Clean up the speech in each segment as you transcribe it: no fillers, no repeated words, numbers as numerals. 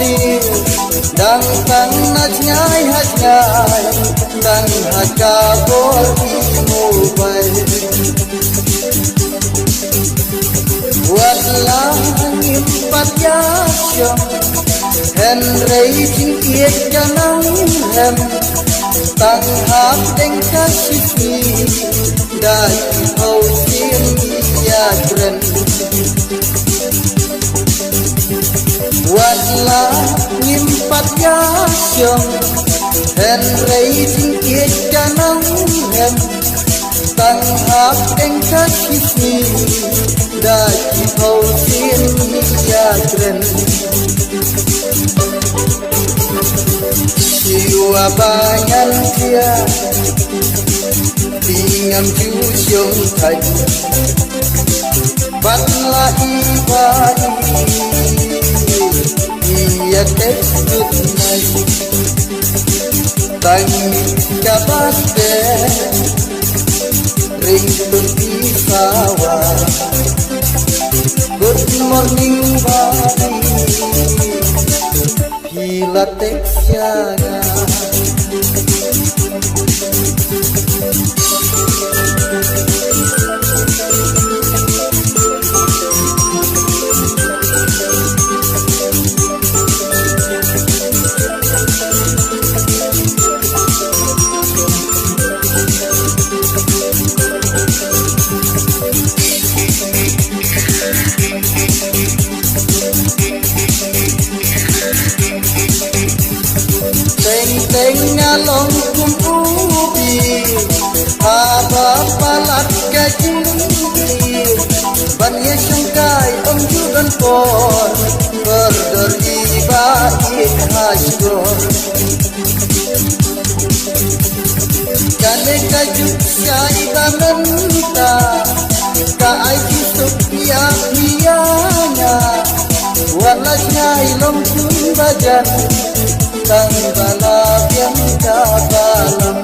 ni dan tang najnyai hajnyai dan hakabor mobile walah ngimpat yasyong hen racing kiet janang hem tang hap deng kasih dan hau sin ya kren walah ngimpat yasyong hen racing kiet janang hem tang hap deng kasih dan hau sin ya kren siwa banyan dia tingam jusyong thai bắt la ibadi ia tek good night tangi kabaste ring tunti sawa good morning body hila tek siaga ngalong kum ubi aba palat kajing ban yesung kai om judan por berdori bait hajgor kane kaju sai bamenta ka ai kisuk ya piana wala nyai long kun bajan tang balap yang kabalam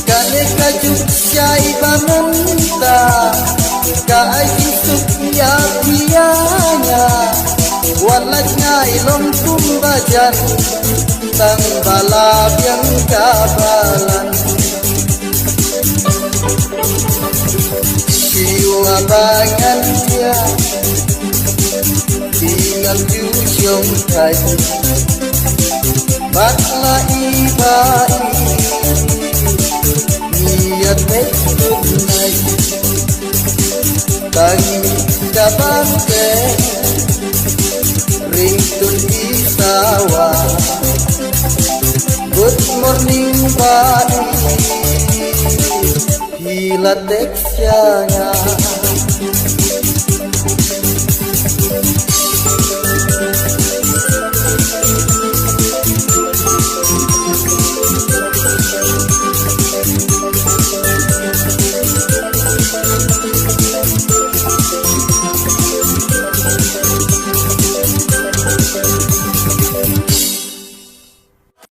kane kaju syai bamenta ka kisuk ya pianya walat nyai long kumbajan tang balap yang kabalan siwa bangan dia tinggal jusyong thai batla ibai niat tek good night tangi kabaste ring tunti sawa good morning body hila tek sianga